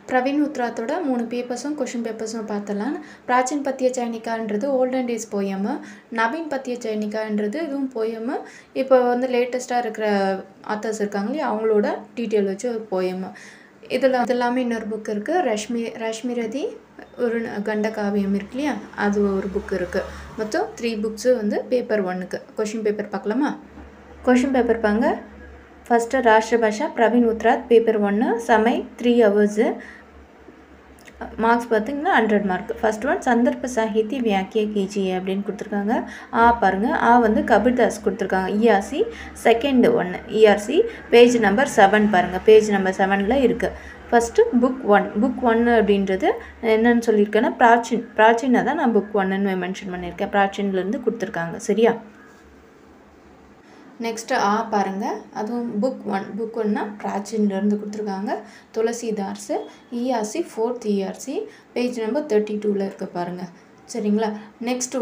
Praveen உத்ராத்தோட 3 பேப்பர்ஸும் question பேப்பர்ஸும் பார்த்தலாம். பிராச்சீன் பத்திய சைனிகான்றது olden days poem, Naveen பத்திய சைனிகான்றது இதுவும் போயம். இப்போ வந்து லேட்டஸ்ட்டாக இருக்கிற ஆத்தர்ஸ் இருக்காங்க இல்லையா, அவங்களோட டீட்டெயில் வச்சு ஒரு போயம். இதில் எல்லாமே இன்னொரு புக் இருக்குது. ரஷ்மிரதி ஒரு கண்டகாவியம் இருக்கு இல்லையா, அது ஒரு புக் இருக்குது. மொத்தம் 3 புக்ஸு வந்து பேப்பர் 1க்கு. கொஷின் பேப்பர் பார்க்கலாமா? கொஷின் பேப்பர் பாங்க. ஃபஸ்ட்டு ராஷ்டிரபாஷா பிரவீன் உத்ராத் பேப்பர் 1 சமை 3 hours. மார்க்ஸ் பார்த்திங்கன்னா 100 மார்க். ஃபஸ்ட் ஒன் சந்தர்ப்ப சாகித்ய வியாக்கிய கீஜியே அப்படின்னு கொடுத்துருக்காங்க. பாருங்கள், வந்து கபீர்தாஸ் கொடுத்துருக்காங்க. இஆர்சி செகண்ட் ஒன்று இஆர்சி பேஜ் நம்பர் 7 பாருங்கள். பேஜ் நம்பர் 7ல் இருக்குது. ஃபஸ்ட்டு புக் 1 அப்படின்றது என்னன்னு சொல்லியிருக்கேன்னா பிராச்சீனாக தான் நான் புக் 1ன்னு மென்ஷன் பண்ணியிருக்கேன். பிராச்சீன்லேருந்து கொடுத்துருக்காங்க. சரியா? நெக்ஸ்ட்டு பாருங்கள், அதுவும் புக் 1னா பிராச்சீன்லேருந்து கொடுத்துருக்காங்க. Tulsidas ERC 4th ERC page number 32ல் இருக்க பாருங்கள். சரிங்களா? நெக்ஸ்ட்டு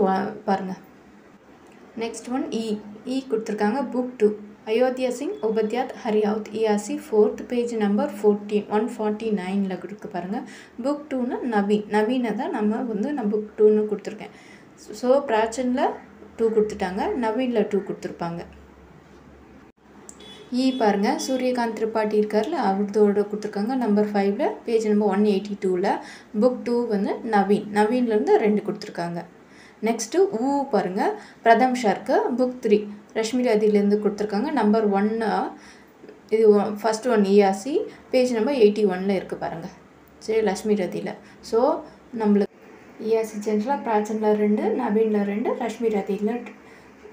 பாருங்கள். நெக்ஸ்ட் ஒன் இ கொடுத்துருக்காங்க. Book 2 Ayodhya Singh Upadhyay Hariaudh ERC 4th page number 149ல் இருக்கு பாருங்கள். புக் 2னா நவீனை தான் நான் புக் 2ன்னு கொடுத்துருக்கேன். ஸோ பிராச்சீனில் 2 கொடுத்துட்டாங்க, நவீனில் 2 கொடுத்துருப்பாங்க. பாருங்கள், சூரியகாந்த் திரிபாட்டி இருக்கார்ல, அவர்தோட கொடுத்துருக்காங்க. நம்பர் 5ல் பேஜ் நம்பர் 182ல். புக் 2 வந்து நவீன்லேருந்து 2 கொடுத்துருக்காங்க. நெக்ஸ்ட்டு பாருங்கள், பிரதம் ஷார்க்கு புக் 3 ரஷ்மிரதியிலேருந்து கொடுத்துருக்காங்க. நம்பர் 1 இது first one ERC page number 81ல் இருக்குது பாருங்கள். சரி, லக்ஷ்மிரதியில். ஸோ நம்மளுக்கு இஆர்சி ஜென்ரலாக பிராச்சீனில் 2, நவீனில் 2, ரஷ்மிரதியில்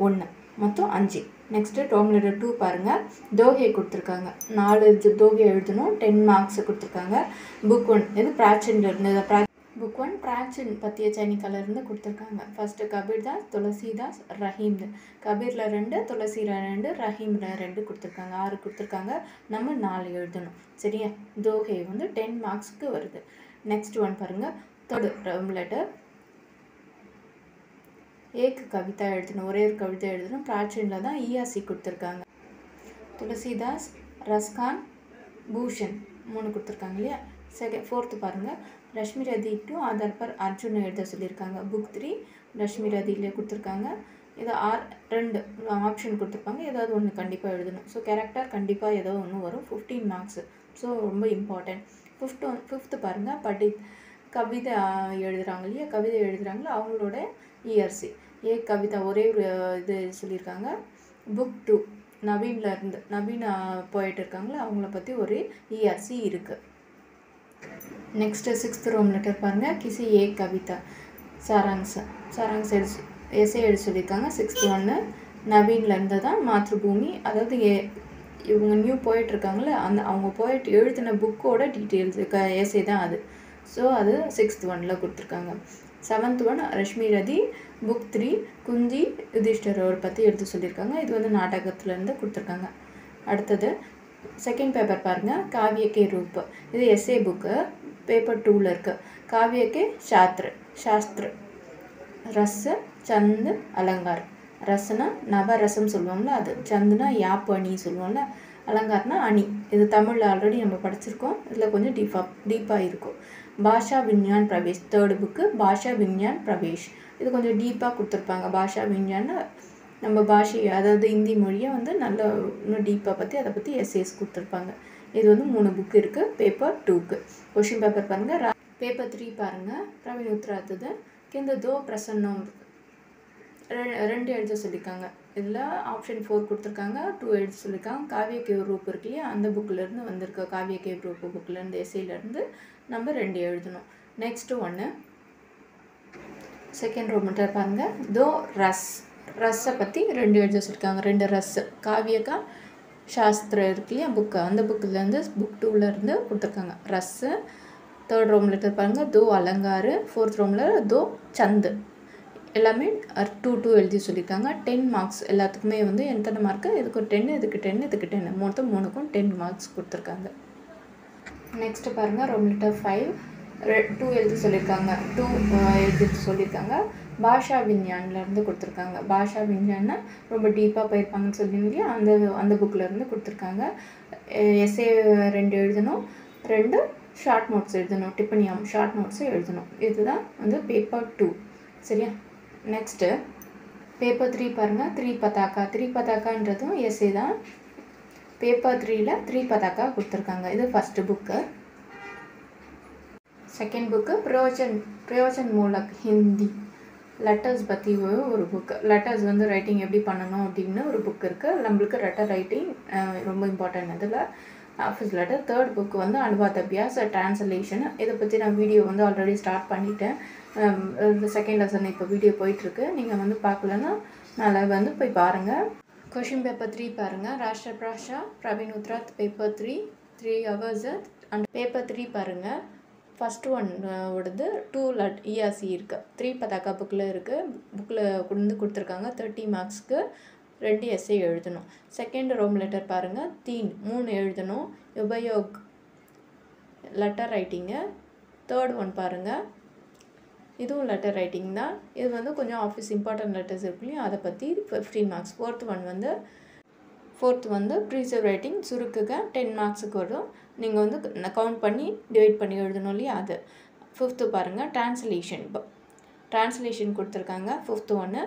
1, மொத்தம் 5. நெக்ஸ்ட்டு டோம் லெட்டர் 2 பாருங்கள். தோகை கொடுத்துருக்காங்க. 4 தோகை எழுதணும். 10 மார்க்ஸ் கொடுத்துருக்காங்க. புக் 1 இது பிராச்சீன்லேருந்து. புக் 1 பிராச்சீன் பத்திய சைனிகாலேருந்து கொடுத்துருக்காங்க. ஃபஸ்ட்டு கபீர்தாஸ், துளசிதாஸ், ரஹீம். கபீரில் 2, துளசியில் 2, ரஹீமில் 2 கொடுத்துருக்காங்க. 6 கொடுத்துருக்காங்க. நம்ம 4 எழுதணும். சரியா? தோகை வந்து 10 மார்க்ஸ்க்கு வருது. நெக்ஸ்ட் ஒன் பாருங்கள். டோம் லெட்டர் ஏக்கு கவிதா எழுதணும். ஒரே ஒரு கவிதை எழுதணும். பிராச்சீனில் தான் இஆர்சி கொடுத்துருக்காங்க. துளசிதாஸ், ரஸ்கான், பூஷன் 3 கொடுத்துருக்காங்க இல்லையா. 4th பாருங்கள். ரஷ்மிரதி 2 ஆதார் பர் அர்ஜுன் எழுத சொல்லியிருக்காங்க. புக் 3 ரஷ்மிரதியிலே கொடுத்துருக்காங்க. இது 2 ஆப்ஷன் கொடுத்துருப்பாங்க. ஏதாவது ஒன்று கண்டிப்பாக எழுதணும். ஸோ கேரக்டர் கண்டிப்பாக ஏதோ ஒன்று வரும். 15 மார்க்ஸ். ஸோ ரொம்ப இம்பார்ட்டன்ட். 5th பாருங்கள். கவிதை எழுதுகிறாங்க இல்லையா, கவிதை எழுதுகிறாங்களோ அவங்களோட இஆர்சி கவிதா ஒரே ஒரு இது சொல்லியிருக்காங்க. புக் 2 நவீன் போயிட்டு இருக்காங்களோ அவங்கள பற்றி ஒரு இஆர்சி இருக்குது. நெக்ஸ்ட்டு 6th ரோம் லெட்டர் பாருங்கள். கிசி கவிதா சாராங்ஸ் எஸ்ஏ எழுத சொல்லியிருக்காங்க. 6th ஒன்று நவீன்லேருந்து தான் மாத்ருபூமி. அதாவது இவங்க நியூ போயிட்டுருக்காங்களே, அவங்க போயிட்டு எழுதின புக்கோட டீட்டெயில்ஸ் எஸ்ஏ தான் அது. ஸோ அது 6th ஒன்னில் கொடுத்துருக்காங்க. 7th ஒன் ரஷ்மிரதி புக் 3 குந்தி யுதிஷ்டர் அவர் பற்றி எழுத சொல்லியிருக்காங்க. இது வந்து நாடகத்துலேருந்து கொடுத்துருக்காங்க. அடுத்தது செகண்ட் பேப்பர் பாருங்கள். காவியக்கே ரூப். இது எஸ்ஏ புக்கு பேப்பர் 2ல் இருக்குது. காவியக்கே சாஸ்திர ரஸ் சந்து அலங்கார். ரஸ்னா நவரசம் சொல்லுவோம்ல அது, சந்துனா யாப்பு அணி சொல்லுவோம்ல, அலங்கார்னா அணி. இது தமிழில் ஆல்ரெடி நம்ம படிச்சிருக்கோம். இதில் கொஞ்சம் டீப்பாக இருக்கும். பாஷா விஞ்ஞான் பிரவேஷ் 3rd புக்கு. பாஷா விஞ்ஞான் பிரவேஷ் இது கொஞ்சம் டீப்பாக கொடுத்துருப்பாங்க. பாஷா விஞ்ஞான்னு நம்ம பாஷையை, அதாவது இந்தி மொழியை வந்து நல்ல இன்னும் டீப்பாக பற்றி அதை பற்றி எஸ்ஏஸ் கொடுத்துருப்பாங்க. இது வந்து 3 புக்கு இருக்குது பேப்பர் 2க்கு. கொஷின் பேப்பர் பாருங்கள். பேப்பர் 3 பாருங்கள். பிரவீன் உத்ராத்தது கிந்த தோ பிரசன்னம் 2 எழுத சொல்லியிருக்காங்க. இதில் ஆப்ஷன் 4 கொடுத்துருக்காங்க. 2 எழுத சொல்லியிருக்காங்க. காவிய கேவ் ரூப் இருக்கு இல்லையா, அந்த புக்கிலேருந்து வந்திருக்க காவிய கேவ் ரூப் புக்கிலேருந்து எஸ்ஏலேருந்து நம்ம 2 எழுதணும். நெக்ஸ்ட்டு ஒன்று செகண்ட் ரோம் லெட்டர் பாருங்கள். தோ ரஸ்ஸை பற்றி 2 எழுத சொல்லியிருக்காங்க. 2 ரஸ். காவியக்கா சாஸ்திர இருக்கு இல்லையா புக்கு, அந்த புக்கிலேருந்து புக் 2லேருந்து கொடுத்துருக்காங்க ரஸ்ஸு. 3rd ரோம் லெட்டர் பாருங்கள். தோ அலங்காரு. 4th ரோமில் தோ சந்து. எல்லாமே 2 எழுதி சொல்லியிருக்காங்க. 10 மார்க்ஸ் எல்லாத்துக்குமே வந்து எத்தனை மார்க்கு, இதுக்கு 10, இதுக்கு 10, இதுக்கு 10, மொத்தம் 3க்கும் 10 மார்க்ஸ் கொடுத்துருக்காங்க. நெக்ஸ்ட்டு பாருங்கள். ரோம் லெட்டர் 5 2 எழுதி சொல்லியிருக்காங்க. 2 எழுதி சொல்லியிருக்காங்க. பாஷா விஞ்ஞான்லேருந்து கொடுத்துருக்காங்க. பாஷா விஞ்ஞான்னா ரொம்ப டீப்பாக போயிருப்பாங்கன்னு சொல்லிங்க இல்லையா, அந்த புக்கிலேருந்து கொடுத்துருக்காங்க. எஸ்ஏ 2 எழுதணும். 2 ஷார்ட் நோட்ஸ் எழுதணும், டிப்பனியாம் ஷார்ட் நோட்ஸு எழுதணும். இதுதான் வந்து பேப்பர் 2. சரியா? நெக்ஸ்ட்டு பேப்பர் 3 பாருங்கள். 3 பதாக்கா. 3 பதாக்கான்றதும் எஸ்ஏ தான். பேப்பர் 3ல் 3 பதாக்கா கொடுத்துருக்காங்க. இது ஃபஸ்ட்டு புக்கு. செகண்ட் புக்கு பிரயோஜன் மூலக் ஹிந்தி லெட்டர்ஸ் பற்றி ஒரு புக்கு. லெட்டர்ஸ் வந்து ரைட்டிங் எப்படி பண்ணணும் அப்படின்னு ஒரு புக் இருக்குது. நம்மளுக்கு லெட்டர் ரைட்டிங் ரொம்ப இம்பார்ட்டன்ட். அதில் ஆஃபீஸ் லெட்டர். தேர்ட் புக்கு வந்து அனுவாத் அபியாஸ் ட்ரான்ஸ்லேஷன். இதை பற்றி நான் வீடியோ வந்து ஆல்ரெடி ஸ்டார்ட் பண்ணிட்டேன். செகண்ட் லெசன் இப்போ வீடியோ போயிட்டுருக்கு. நீங்கள் வந்து பார்க்கலன்னா மேலே வந்து போய் பாருங்கள். கொஷின் பேப்பர் 3 பாருங்கள். Rashtra Bhasha Praveen Uttarardh paper 3 hours. And paper 3 பாருங்கள். ஃபஸ்ட்டு ஒன் ஓடது 2 ERC இருக்குது. 3 பதாக்கா புக்கில் இருக்குது. புக்கில் கொண்டு கொடுத்துருக்காங்க. 30 மார்க்ஸ்க்கு 2 எஸ்ஏ எழுதணும். செகண்ட் ரோம் லெட்டர் பாருங்கள். 3 எழுதணும். உபயோக் லெட்டர் ரைட்டிங்கு. தேர்ட் ஒன் பாருங்கள். இதுவும் லெட்டர் ரைட்டிங் தான். இது வந்து கொஞ்சம் ஆஃபீஸ் இம்பார்ட்டன்ட் லெட்டர்ஸ் இருக்குல்லையும் அதை பற்றி 15 மார்க்ஸ். ஃபோர்த் வந்து ப்ரீசர்வ் ரைட்டிங் சுருக்குக 10 மார்க்ஸுக்கு வரும். நீங்கள் வந்து கவுண்ட் பண்ணி டிவைட் பண்ணி எழுதணும் இல்லையா அது. ஃபிஃப்த்து பாருங்கள். ட்ரான்ஸ்லேஷன் கொடுத்துருக்காங்க. ஃபிஃப்த்து ஒன்று.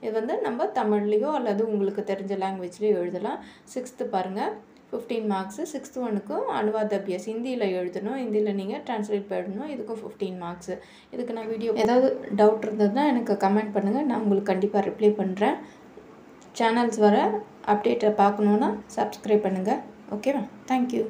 இது வந்து நம்ம தமிழ்லேயோ அல்லது உங்களுக்கு தெரிஞ்ச லாங்குவேஜ்லேயோ எழுதலாம். சிக்ஸ்த்து பாருங்கள். 15 மார்க்ஸு. சிக்ஸ்த்து ஒன்றுக்கும் அனுவாத் அபியாஸ் ஹிந்தியில் எழுதணும். ஹிந்தியில் நீங்கள் ட்ரான்ஸ்லேட் பண்ணணும். இதுக்கும் 15 மார்க்ஸு. இதுக்கு நான் வீடியோ ஏதாவது டவுட் இருந்ததுன்னா எனக்கு கமெண்ட் பண்ணுங்கள். நான் உங்களுக்கு கண்டிப்பாக ரிப்ளை பண்ணுறேன். சேனல்ஸ் வர அப்டேட்டை பார்க்கணுன்னா சப்ஸ்கிரைப் பண்ணுங்கள். ஓகேவா? தேங்க்யூ.